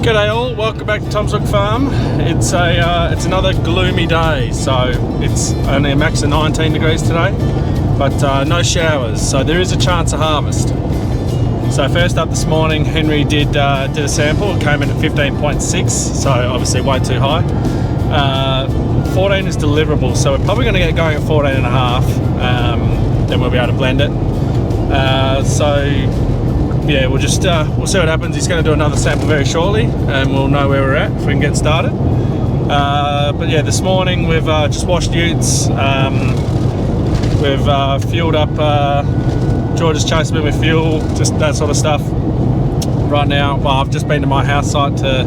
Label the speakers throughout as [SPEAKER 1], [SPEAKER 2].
[SPEAKER 1] G'day all, welcome back to Tom's Brook Farm. It's another gloomy day, so it's only a max of 19 degrees today, but no showers, so there is a chance of harvest. So first up this morning, Henry did a sample. It came in at 15.6, so obviously way too high. 14 is deliverable, so we're probably going to get going at 14 and a half. Then we'll be able to blend it. Yeah, we'll see what happens. He's going to do another sample very shortly, and we'll know where we're at if we can get started. But yeah, this morning we've just washed utes. We've fueled up. George is chasing me with fuel, just that sort of stuff. Right now, well, I've just been to my house site to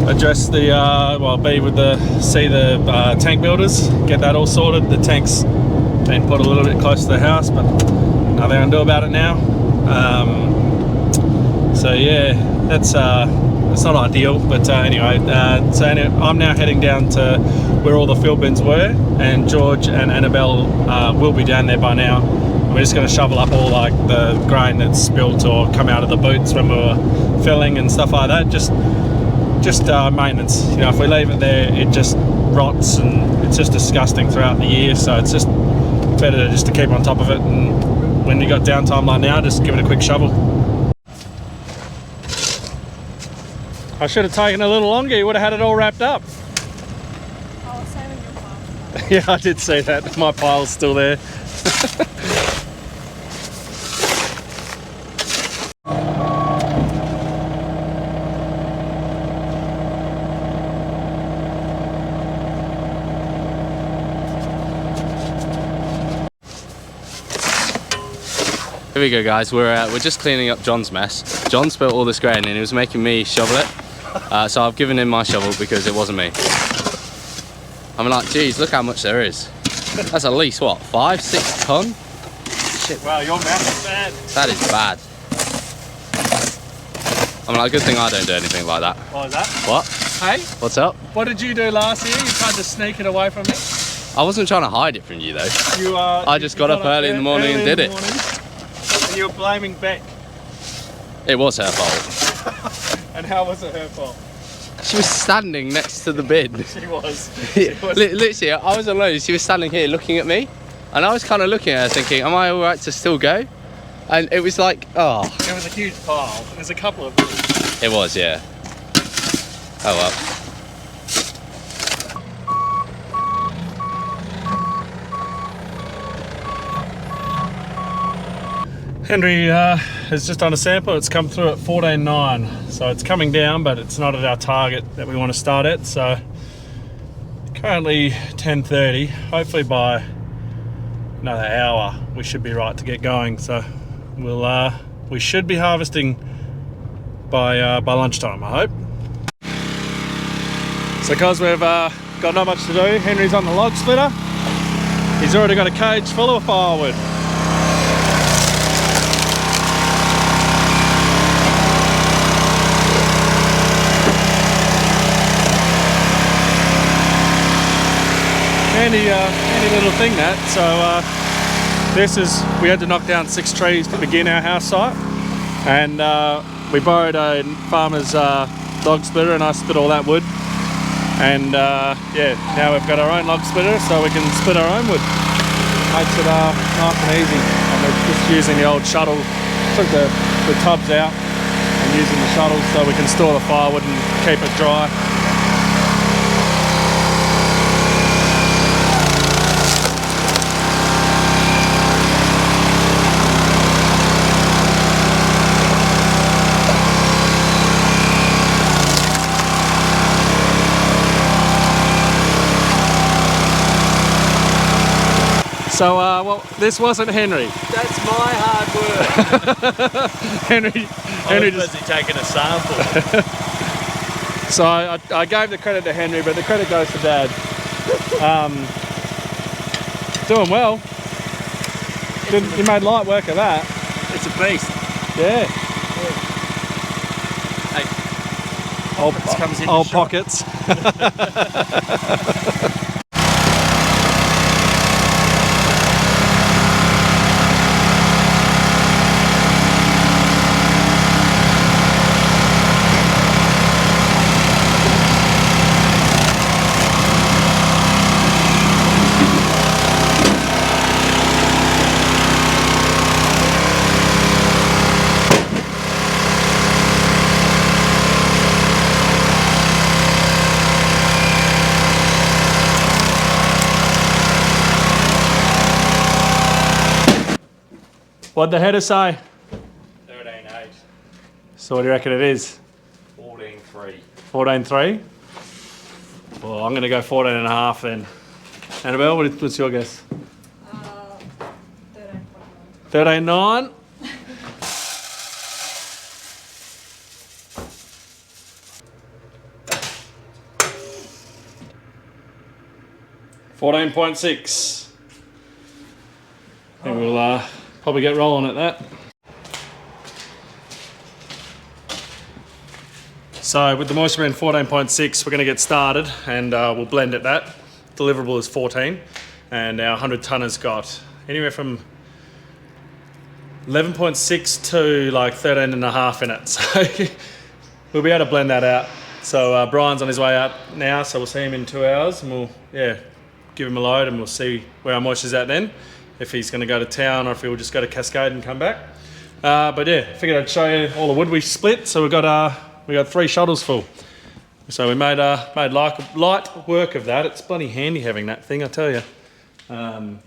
[SPEAKER 1] address the see the tank builders, get that all sorted. The tank's been put a little bit close to the house, but nothing I can do about it now. So yeah, that's not ideal, but anyway, I'm now heading down to where all the fill bins were, and George and Annabelle will be down there by now. We're just going to shovel up all like the grain that's spilt or come out of the boots when we were filling and stuff like that. Just maintenance. You know, if we leave it there, it just rots and it's just disgusting throughout the year. So it's just better just to keep on top of it. And when you got downtime like now, just give it a quick shovel. I should have taken a little longer. You would have had it all wrapped up.
[SPEAKER 2] I was saving your pile.
[SPEAKER 1] Yeah, I did see that. My pile's still there.
[SPEAKER 3] Here we go, guys. We're just cleaning up John's mess. John spilled all this grain and he was making me shovel it. So I've given him my shovel because it wasn't me. I'm like, geez, look how much there is. That's at least, what, 5-6 ton? Shit.
[SPEAKER 1] Wow, your mess is bad.
[SPEAKER 3] That is bad. I'm like, good thing I don't do anything like that.
[SPEAKER 1] What was that?
[SPEAKER 3] What?
[SPEAKER 1] Hey?
[SPEAKER 3] What's up?
[SPEAKER 1] What did you do last year? You tried to sneak it away from me?
[SPEAKER 3] I wasn't trying to hide it from you, though. I just got up early in the morning and did it.
[SPEAKER 1] And you were blaming Beck.
[SPEAKER 3] It was her fault.
[SPEAKER 1] And how was it her fault?
[SPEAKER 3] She was standing next to the bin.
[SPEAKER 1] She was.
[SPEAKER 3] Literally, I was alone. She was standing here looking at me, and I was kind of looking at her thinking, am I all right to still go? And it was like, oh.
[SPEAKER 1] It was a huge pile. There's a couple of them.
[SPEAKER 3] It was, yeah. Oh well.
[SPEAKER 1] Henry has just done a sample. It's come through at 14.9, so it's coming down, but it's not at our target that we want to start at. So currently 10:30. Hopefully by another hour we should be right to get going. So we should be harvesting by lunchtime, I hope. So guys, we've got not much to do. Henry's on the log splitter. He's already got a cage full of firewood. Handy little thing that. So we had to knock down 6 trees to begin our house site, and we borrowed a farmer's log splitter, and I split all that wood. And yeah, now we've got our own log splitter, so we can split our own wood. Makes it nice and easy. And we're just using the old shuttle. Took the tubs out and using the shuttle so we can store the firewood and keep it dry. So, well, this wasn't Henry.
[SPEAKER 4] That's my hard work.
[SPEAKER 1] Henry
[SPEAKER 4] just busy taking a sample.
[SPEAKER 1] So I gave the credit to Henry, but the credit goes to Dad. Doing well. You made light work of that.
[SPEAKER 4] It's a beast.
[SPEAKER 1] Yeah.
[SPEAKER 4] Hey,
[SPEAKER 1] old pockets. What'd the header say?
[SPEAKER 3] 13.8.
[SPEAKER 1] So what do you reckon it is?
[SPEAKER 3] 14.3.
[SPEAKER 1] 14.3? Well, I'm going to go 14 and a half then. Annabelle, what's your guess?
[SPEAKER 2] 13.9.
[SPEAKER 1] 13.9? $14.6. I think we'll probably get rolling at that. So with the moisture in 14.6, we're going to get started and we'll blend at that. Deliverable is 14 and our 100 tonner's got anywhere from 11.6 to like 13 and a half in it. So we'll be able to blend that out. So Brian's on his way out now, so we'll see him in 2 hours and we'll give him a load and we'll see where our moisture's at then. If he's going to go to town or if he'll just go to Cascade and come back. But yeah, figured I'd show you all the wood we split. So we got 3 shuttles full. So we made light work of that. It's bloody handy having that thing, I tell you.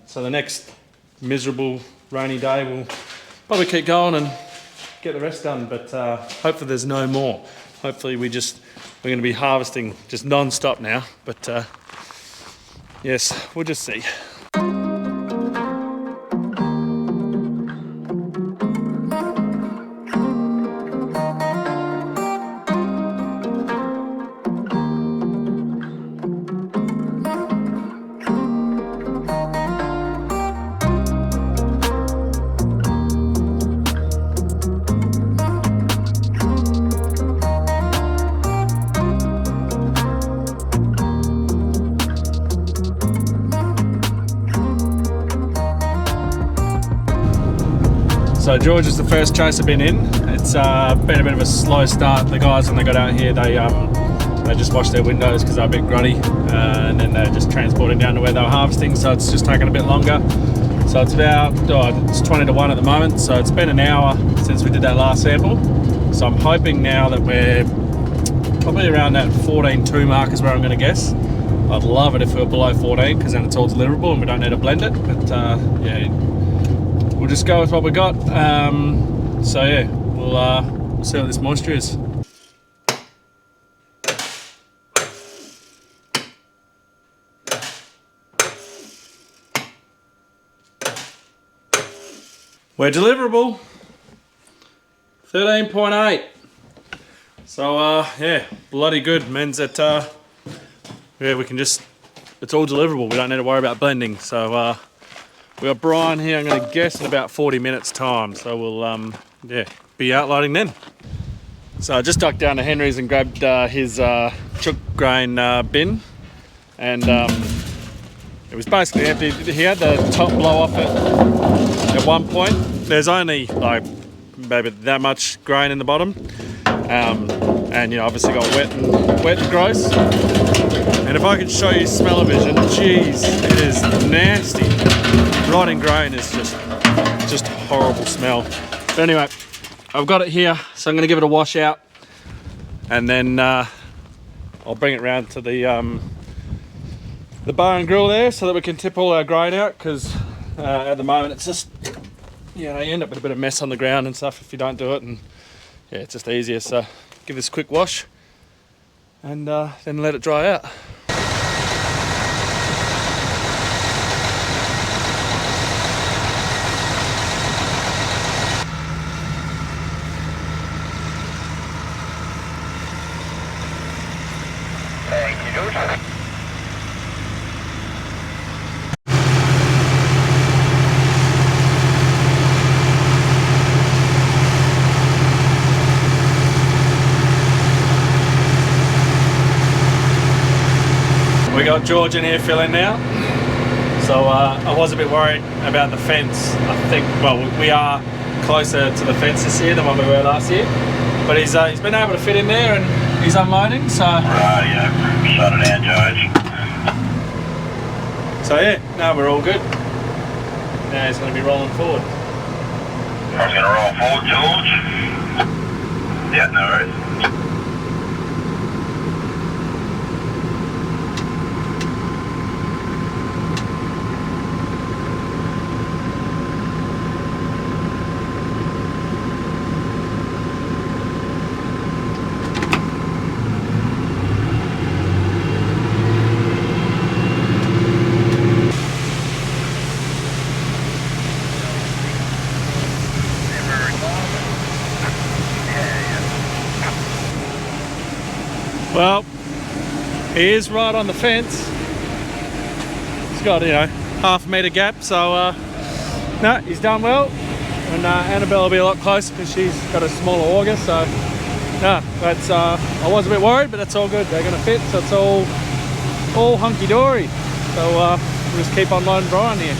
[SPEAKER 1] So the next miserable rainy day we'll probably keep going and get the rest done. But hopefully there's no more. Hopefully we're going to be harvesting just non-stop now. But yes, we'll just see. So George is the first chase I've been in. It's been a bit of a slow start. The guys, when they got out here, they just washed their windows because they're a bit gruddy, and then they're just transporting down to where they were harvesting. So it's just taking a bit longer. So it's about it's 20 to 1 at the moment. So it's been an hour since we did that last sample. So I'm hoping now that we're probably around that 14.2 mark is where I'm going to guess. I'd love it if we were below 14 because then it's all deliverable and we don't need to blend it. But yeah. We'll just go with what we got. So yeah, we'll see what this moisture is. We're deliverable. 13.8. So yeah, bloody good. Means that yeah, we can just, it's all deliverable. We don't need to worry about blending. So we got Brian here, I'm going to guess in about 40 minutes time, so we'll yeah, be outloading then. So I just ducked down to Henry's and grabbed his chook grain bin, and it was basically empty. He had the top blow off it at one point. There's only like maybe that much grain in the bottom, and you know, obviously got wet and gross. And if I could show you smell-o-vision, geez, it is nasty. Rotting grain is just horrible smell. But anyway, I've got it here, so I'm going to give it a wash out, and then I'll bring it round to the bar and grill there, so that we can tip all our grain out. Because at the moment it's just, you know, you end up with a bit of mess on the ground and stuff if you don't do it, and yeah, it's just easier. So give this a quick wash, and then let it dry out. We got George in here filling now. So I was a bit worried about the fence. I think, well, we are closer to the fence this year than when we were last year. But he's been able to fit in there and he's unloading, so...
[SPEAKER 5] Right, yeah, shut it down, George.
[SPEAKER 1] So yeah, no, we're all good. Now he's going to be rolling forward.
[SPEAKER 5] I was going to roll forward, George. Yeah, no worries.
[SPEAKER 1] Well, he is right on the fence. He's got, you know, half a metre gap, so no, he's done well. And Annabelle will be a lot closer because she's got a smaller auger, so no, that's I was a bit worried, but that's all good. They're going to fit, so it's all hunky-dory. So we'll just keep on loading Brian here.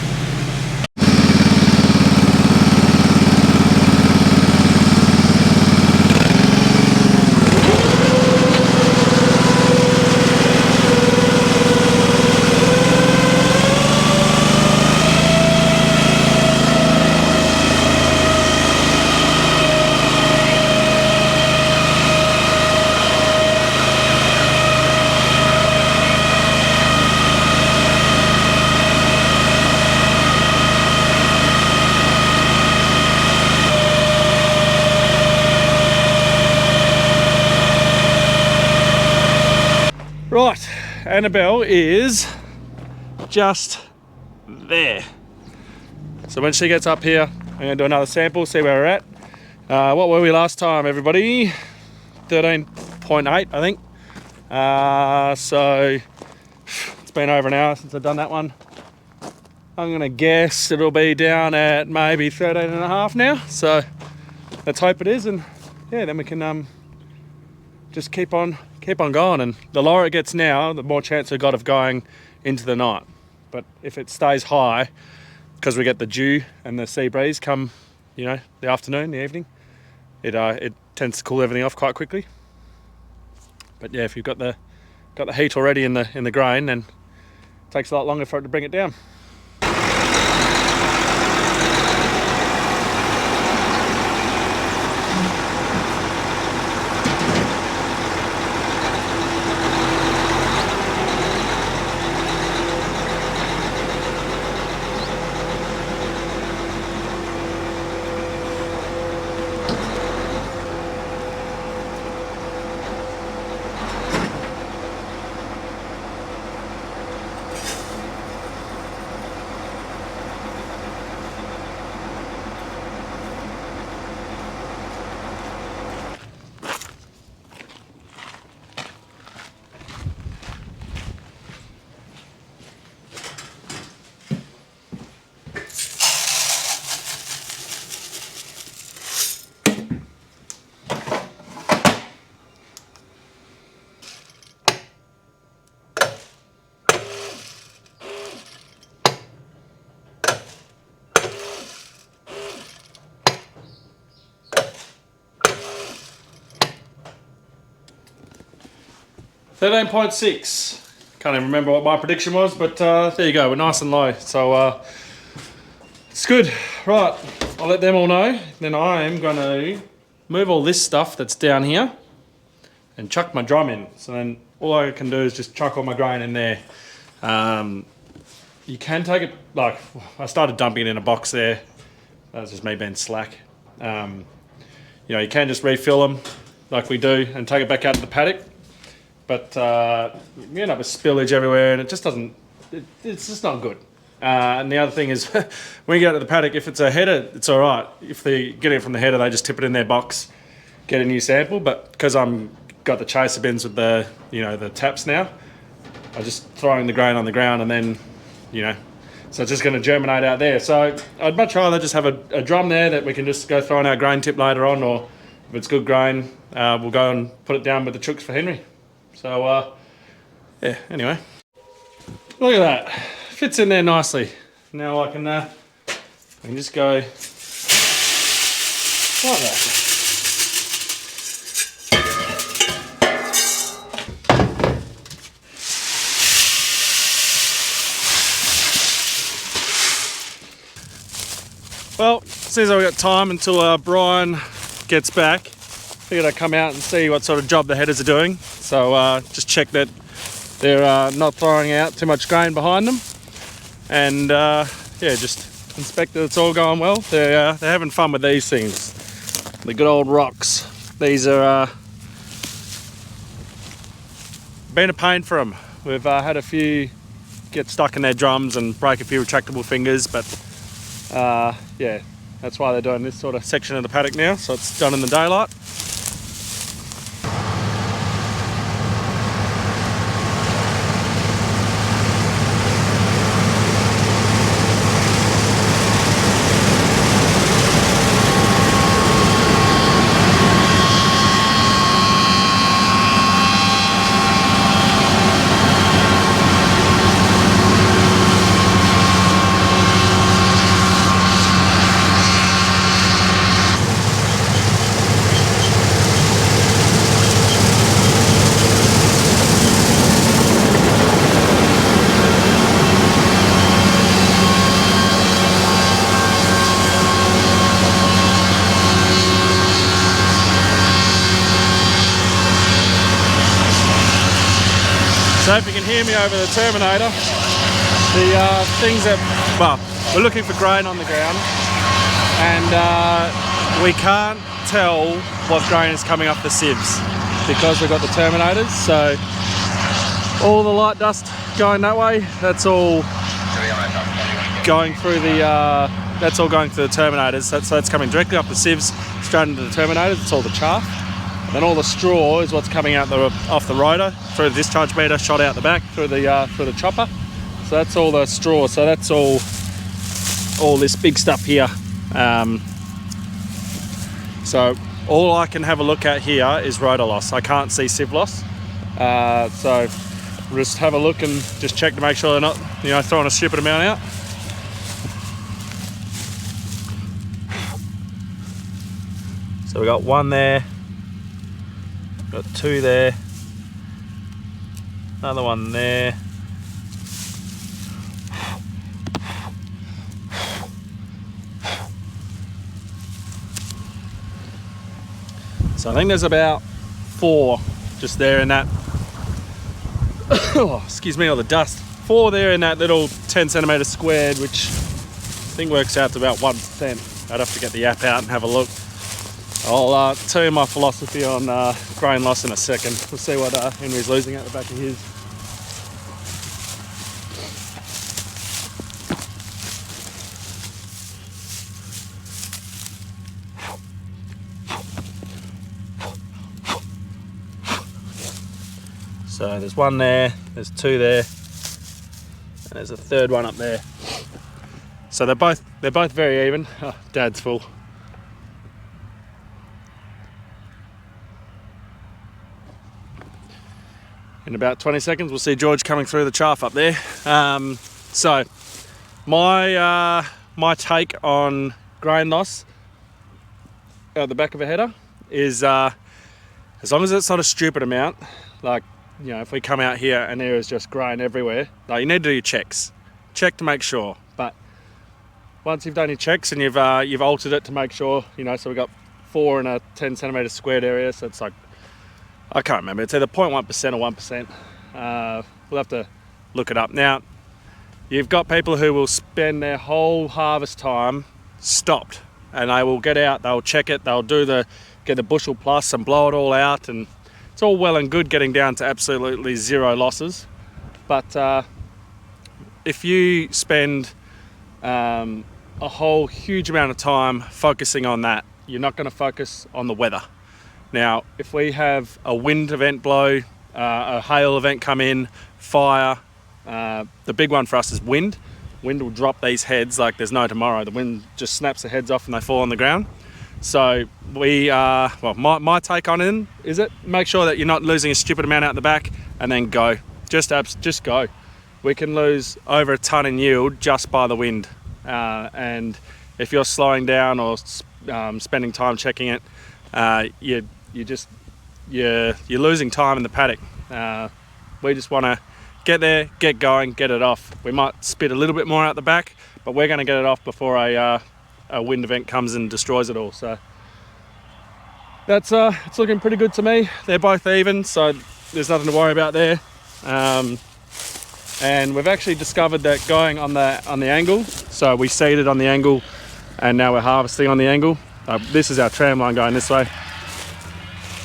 [SPEAKER 1] Right, Annabelle is just there. So when she gets up here, I'm going to do another sample, see where we're at. What were we last time, everybody? 13.8, I think. So it's been over an hour since I've done that one. I'm going to guess it'll be down at maybe 13.5 now. So let's hope it is, and yeah, then we can just keep on going, and the lower it gets now, the more chance we've got of going into the night. But if it stays high, because we get the dew and the sea breeze come, you know, the afternoon, the evening, it tends to cool everything off quite quickly. But yeah, if you've got the heat already in the grain, then it takes a lot longer for it to bring it down. 13.6. Can't even remember what my prediction was, but there you go, we're nice and low. So it's good. Right, I'll let them all know. Then I am going to move all this stuff that's down here and chuck my drum in. So then all I can do is just chuck all my grain in there. You can take it, like, I started dumping it in a box there. That was just me being slack. You know, you can just refill them like we do and take it back out to the paddock. But you end up with spillage everywhere, and it just doesn't, it's just not good. And the other thing is, when you go to the paddock, if it's a header, it's all right. If they get it from the header, they just tip it in their box, get a new sample. But because I'm got the chaser bins with the, you know, the taps now, I'm just throwing the grain on the ground, and then, you know, so it's just going to germinate out there. So I'd much rather just have a drum there that we can just go throw in our grain tip later on, or if it's good grain, we'll go and put it down with the chooks for Henry. So yeah, anyway, look at that, fits in there nicely. Now I can just go like that. Well, seems like we've got time until Brian gets back. Figured I'd come out and see what sort of job the headers are doing. So just check that they're not throwing out too much grain behind them. And yeah, just inspect that it's all going well. They're having fun with these things. The good old rocks. These are been a pain for them. We've had a few get stuck in their drums and break a few retractable fingers, but yeah, that's why they're doing this sort of section of the paddock now, so it's done in the daylight. So if you can hear me over the Terminator, the things that, well, we're looking for grain on the ground, and we can't tell what grain is coming off the sieves because we've got the Terminators. So all the light dust going that way, that's all going through the Terminators. So that's coming directly off the sieves straight into the Terminators. It's all the chaff. Then all the straw is what's coming out off the rotor through the discharge meter, shot out the back through the chopper. So that's all the straw. So that's all this big stuff here. So all I can have a look at here is rotor loss. I can't see sieve loss. So we'll just have a look and just check to make sure they're not, throwing a stupid amount out. So we got one there, got two there, another one there. So I think there's about 4 just there in that, oh, excuse me, all the dust. 4 there in that little 10 centimetre squared, which I think works out to about 1%. I'd have to get the app out and have a look. I'll tell you my philosophy on grain loss in a second. We'll see what Henry's losing at the back of his. So there's one there, there's 2 there, and there's a 3rd one up there. So they're both very even. Oh, Dad's full. In about 20 seconds, we'll see George coming through the chaff up there. So my take on grain loss at the back of a header is as long as it's not a stupid amount, like, if we come out here and there is just grain everywhere, like, you need to do your checks. Check to make sure. But once you've done your checks and you've altered it to make sure, so we've got 4 in a 10 centimetre squared area, so it's like, I can't remember, it's either 0.1% or 1%. We'll have to look it up. Now, you've got people who will spend their whole harvest time stopped, and they will get out, they'll check it, they'll get the bushel plus and blow it all out, and it's all well and good getting down to absolutely 0 losses. But if you spend a whole huge amount of time focusing on that, you're not going to focus on the weather. Now, if we have a wind event blow, a hail event come in, fire, the big one for us is wind. Wind will drop these heads like there's no tomorrow. The wind just snaps the heads off and they fall on the ground. So my take on it is make sure that you're not losing a stupid amount out the back, and then go. Just go. We can lose over a tonne in yield just by the wind. And if you're slowing down or spending time checking it, you're losing time in the paddock. We just want to get there, get going, get it off. We might spit a little bit more out the back, but we're going to get it off before a wind event comes and destroys it all. So that's it's looking pretty good to me. They're both even, so there's nothing to worry about there. And we've actually discovered that going on the angle, so we seeded on the angle and now we're harvesting on the angle. This is our tram line going this way.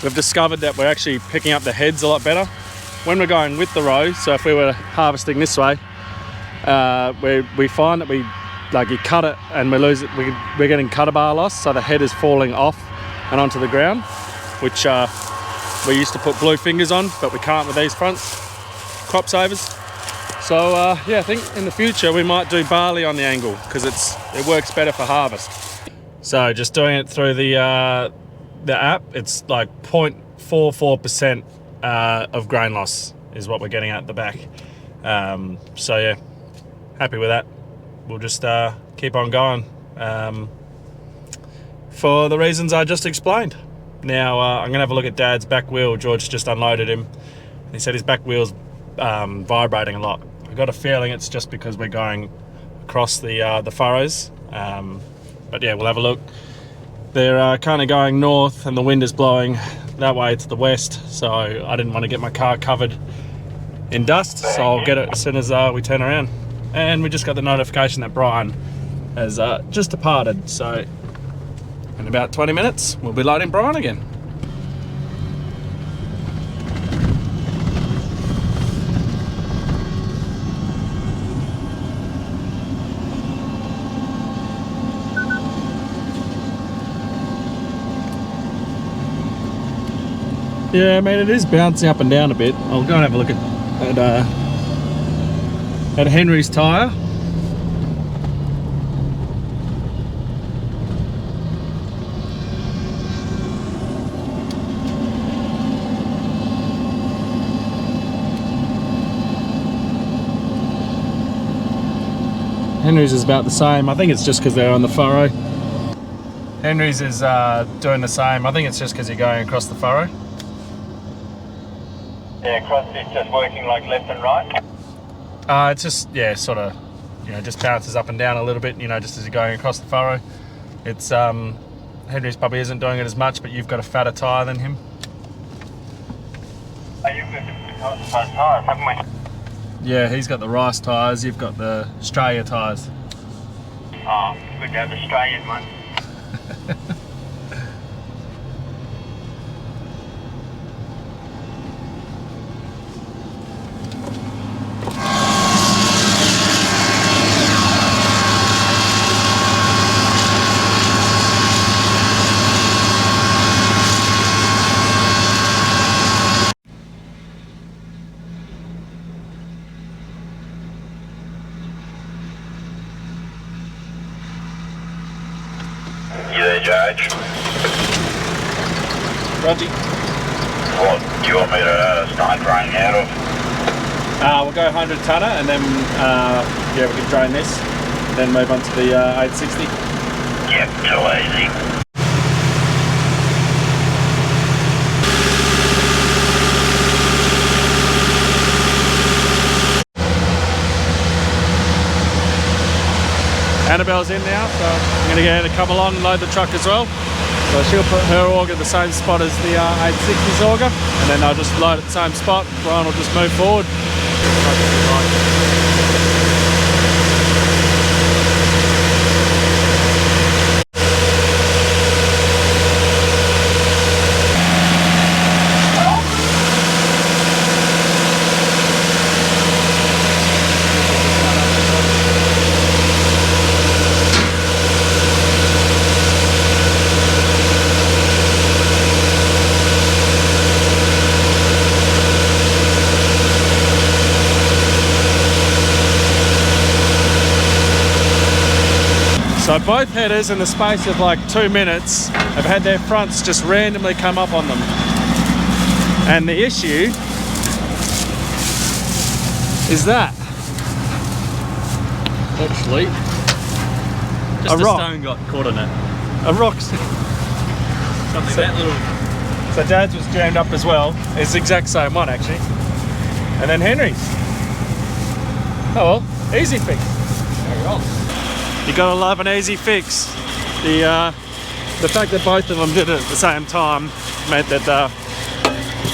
[SPEAKER 1] We've discovered that we're actually picking up the heads a lot better when we're going with the row. So if we were harvesting this way, we find that you cut it and we lose it. We're getting cutter bar loss, so the head is falling off and onto the ground, which we used to put blue fingers on, but we can't with these fronts, crop savers. So I think in the future we might do barley on the angle because it works better for harvest. So just doing it through the app, it's like 0.44% of grain loss is what we're getting at the back. So yeah, happy with that. We'll just keep on going for the reasons I just explained. Now I'm going to have a look at Dad's back wheel. George just unloaded him. He said his back wheel's vibrating a lot. I've got a feeling it's just because we're going across the furrows. But yeah, we'll have a look. They're kind of going north and the wind is blowing that way to the west, so I didn't want to get my car covered in dust, so I'll get it as soon as we turn around. And we just got the notification that Brian has just departed, so in about 20 minutes we'll be loading Brian again. Yeah, I mean, it is bouncing up and down a bit. I'll go and have a look at Henry's tyre. Henry's is about the same. I think it's just because they're on the furrow. Henry's is doing the same. I think it's just because you're going across the furrow.
[SPEAKER 5] Yeah, CrossFit's just working like left and right.
[SPEAKER 1] It's just, yeah, sort of, you know, just bounces up and down a little bit, you know, just as you're going across the furrow. It's, Henry's probably isn't doing it as much, but you've got a fatter tyre than him.
[SPEAKER 5] You've got the front tyres, haven't we?
[SPEAKER 1] Yeah, he's got the Rice tyres, you've got the Australia tyres.
[SPEAKER 5] Oh, good to have the Australian one. You there, Judge?
[SPEAKER 1] Roger.
[SPEAKER 5] What do you want me to start draining out of?
[SPEAKER 1] We'll go 100 tonner and then, yeah, we can drain this, then move on to the 860.
[SPEAKER 5] Yep, too easy.
[SPEAKER 1] Annabelle's in now, so I'm going to get her to come along and load the truck as well. So she'll put her auger at the same spot as the 860's auger, and then I'll just load at the same spot. Brian will just move forward. So both headers in the space of like 2 minutes have had their fronts just randomly come up on them. And the issue is that
[SPEAKER 4] Actually, just
[SPEAKER 1] A rock.
[SPEAKER 4] stone got caught on it.
[SPEAKER 1] a rock.
[SPEAKER 4] Something that little.
[SPEAKER 1] So Dad's was jammed up as well. It's the exact same one actually. And then Henry's. Oh well, easy fix. You gotta love an easy fix. The fact that both of them did it at the same time meant that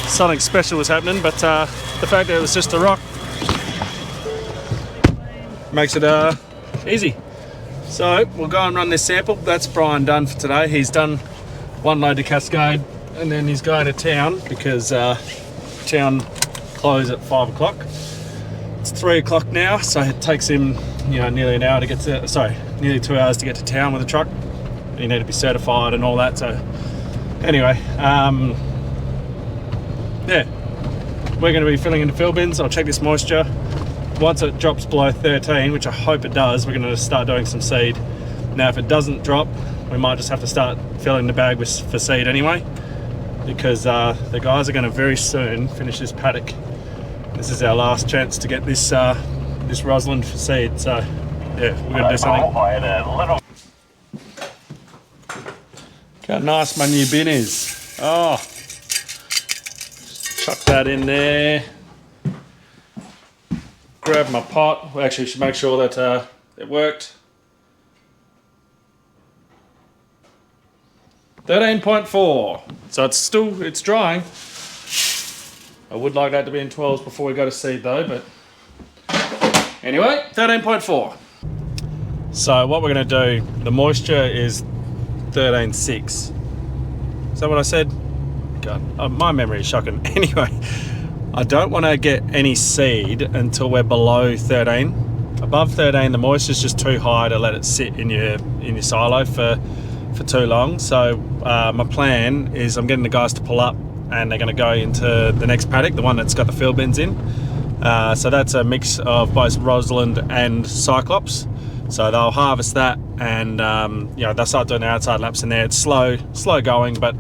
[SPEAKER 1] something special was happening, but the fact that it was just a rock makes it easy. So we'll go and run this sample. That's Brian done for today. He's done one load to Cascade and then he's going to town because town close at 5 o'clock. It's 3 o'clock now, so it takes him, you know, nearly an hour to get to, nearly 2 hours to get to town with the truck. You need to be certified and all that, so anyway, yeah, we're going to be filling in the fill bins. I'll check this moisture. Once it drops below 13, which I hope it does, we're going to start doing some seed. Now if it doesn't drop, we might just have to start filling the bag for seed anyway, because the guys are going to very soon finish this paddock. This is our last chance to get this this Roslyn for seed, so yeah, we're going to do something. Look how nice my new bin is. Oh, chuck that in there. Grab my pot. We actually should make sure that it worked. 13.4. So it's drying. I would like that to be in 12s before we go to seed though, but anyway, 13.4. So what we're going to do, the moisture is 13.6. Is that what I said? God, my memory is shocking. Anyway, I don't want to get any seed until we're below 13. Above 13, the moisture is just too high to let it sit in your silo for too long. So my plan is I'm getting the guys to pull up and they're going to go into the next paddock, the one that's got the field bins in. So that's a mix of both Rosalind and Cyclops. So they'll harvest that and you know, they'll start doing their outside laps in there. It's slow going, but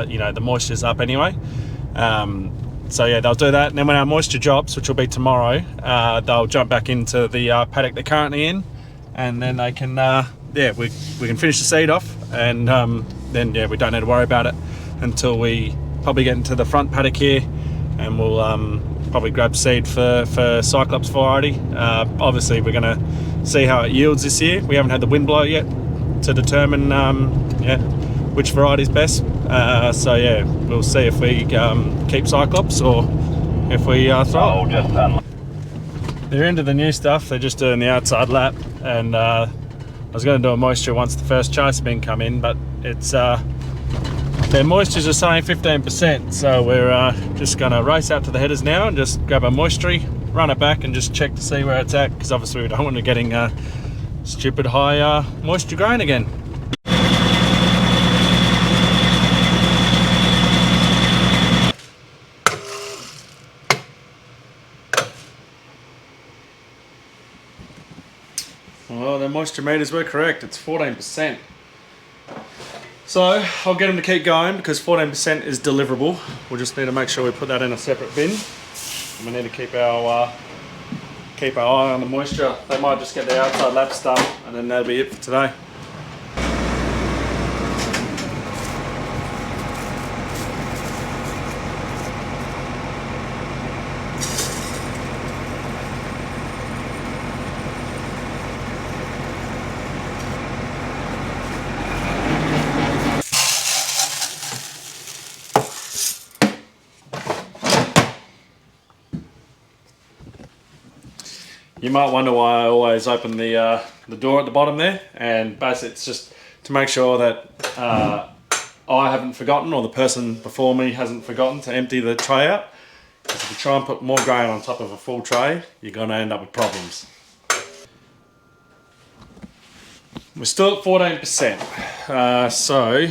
[SPEAKER 1] you know, the moisture's up anyway. So yeah, they'll do that, and then when our moisture drops, which will be tomorrow, they'll jump back into the paddock they're currently in, and then they can yeah, we can finish the seed off, and then yeah, we don't need to worry about it until we probably get into the front paddock here, and we'll probably grab seed for Cyclops variety. Obviously we're going to see how it yields this year. We haven't had the wind blow yet to determine yeah, which variety is best. So yeah, we'll see if we keep Cyclops or if we throw it. They're into the new stuff. They're just doing the outside lap, and I was going to do a moisture once the first chase bin come in, but it's their moistures are saying 15%, so we're just going to race out to the headers now and just grab a moistury, run it back and just check to see where it's at, because obviously we don't want to getting stupid high moisture grain again. Well, the moisture meters were correct, it's 14%. So I'll get them to keep going because 14% is deliverable. We'll just need to make sure we put that in a separate bin. And we need to keep our eye on the moisture. They might just get the outside laps done and then that'll be it for today. You might wonder why I always open the door at the bottom there, and basically it's just to make sure that I haven't forgotten, or the person before me hasn't forgotten to empty the tray out. Because if you try and put more grain on top of a full tray, you're going to end up with problems. We're still at 14%, so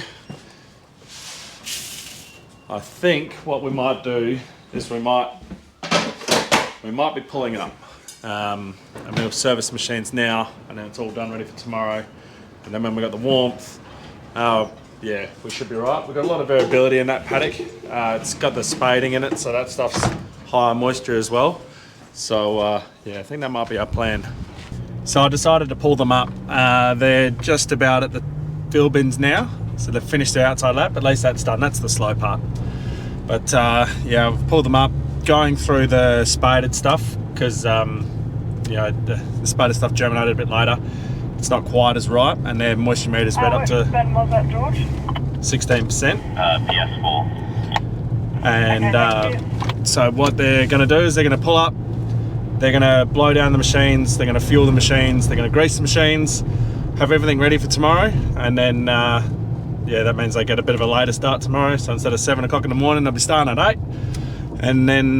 [SPEAKER 1] I think what we might do is we might be pulling up. And we'll service the machines now, and then it's all done ready for tomorrow. And then when we've got the warmth, yeah, we should be right. We've got a lot of variability in that paddock. It's got the spading in it, so that stuff's higher moisture as well. So yeah, I think that might be our plan. So I decided to pull them up. They're just about at the field bins now, so they've finished their outside lap. At least that's done. That's the slow part. But yeah, I've pulled them up, going through the spaded stuff, because you know, the spaded stuff germinated a bit later. It's not quite as ripe, and their moisture meters went up to 16%.
[SPEAKER 5] PS4.
[SPEAKER 1] And so what they're going to do is they're going to pull up, they're going to blow down the machines, they're going to fuel the machines, they're going to grease the machines, have everything ready for tomorrow, and then yeah, that means they get a bit of a later start tomorrow. So instead of 7 o'clock in the morning, they'll be starting at 8. And then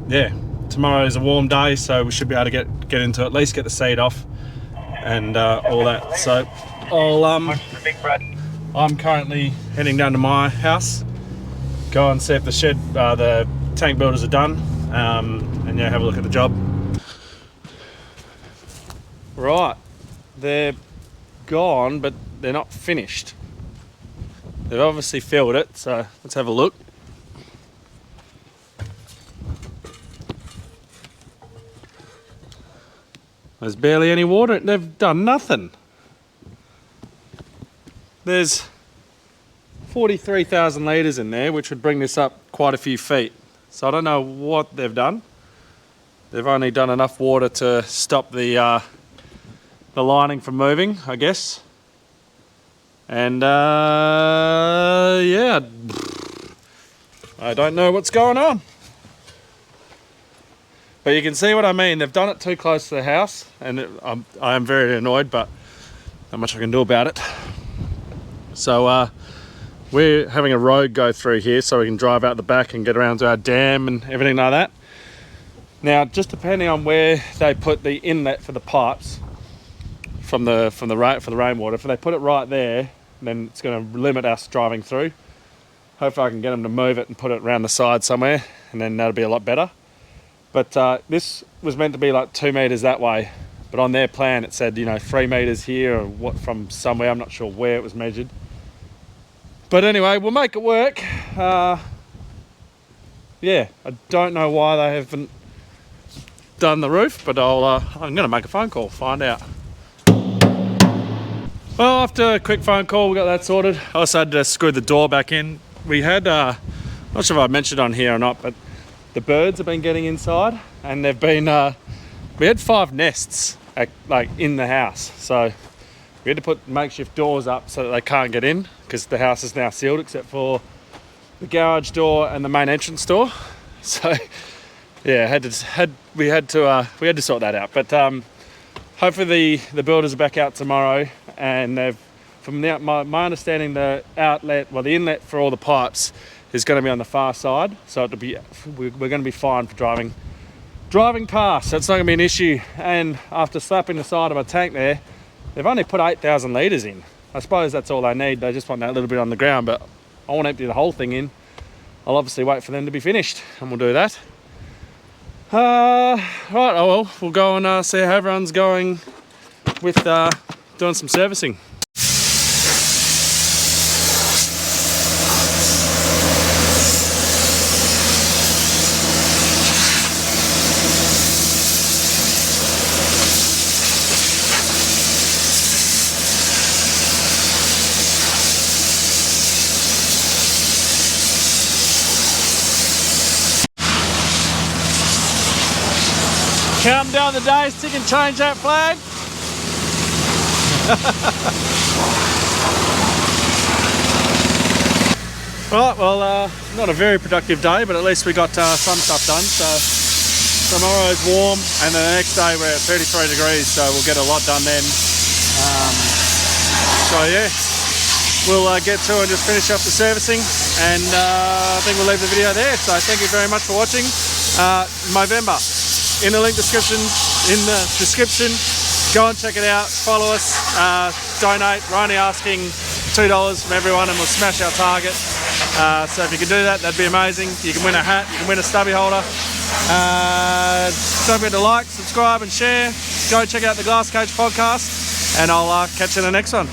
[SPEAKER 1] yeah, tomorrow is a warm day, so we should be able to get into at least get the seed off and all that. So I'm currently heading down to my house, go and see if the shed, the tank builders are done, and yeah, have a look at the job. Right, they're gone, but they're not finished. They've obviously filled it, so let's have a look. There's barely any water. They've done nothing. There's 43,000 litres in there, which would bring this up quite a few feet. So I don't know what they've done. They've only done enough water to stop the lining from moving, I guess. And yeah, I don't know what's going on. But you can see what I mean. They've done it too close to the house, and I am very annoyed, but not much I can do about it. So we're having a road go through here so we can drive out the back and get around to our dam and everything like that. Now, just depending on where they put the inlet for the pipes for the rainwater, if they put it right there, then it's going to limit us driving through. Hopefully I can get them to move it and put it around the side somewhere, and then that'll be a lot better. But this was meant to be like 2 meters that way, but on their plan it said, you know, 3 meters here, or what, from somewhere. I'm not sure where it was measured. But anyway, we'll make it work. Yeah, I don't know why they haven't done the roof, but I'm gonna make a phone call, find out. Well, after a quick phone call, we got that sorted. I also had to screw the door back in. We had, not sure if I mentioned on here or not, but the birds have been getting inside, and they've been, we had 5 nests like in the house. So we had to put makeshift doors up so that they can't get in, because the house is now sealed except for the garage door and the main entrance door. So yeah, we had to sort that out. But hopefully the builders are back out tomorrow, and from my understanding, the inlet for all the pipes is going to be on the far side, so we're going to be fine for driving past. That's not going to be an issue. And after slapping the side of a tank there, they've only put 8,000 litres in. I suppose that's all they need. They just want that little bit on the ground, but I won't empty the whole thing in. I'll obviously wait for them to be finished, and we'll do that. Right, oh well, we'll go and see how everyone's going with doing some servicing. Counting down the days, tick and change that flag. Right, well, not a very productive day, but at least we got some stuff done. So tomorrow's warm, and then the next day we're at 33 degrees, so we'll get a lot done then. So yeah, we'll get to and just finish up the servicing, and I think we'll leave the video there. So thank you very much for watching. November. In the description, go and check it out, follow us, donate. We're only asking $2 from everyone, and we'll smash our target. So if you can do that, that'd be amazing. You can win a hat, you can win a stubby holder. Don't forget to like, subscribe and share. Go check out the Glass Cage podcast, and I'll catch you in the next one.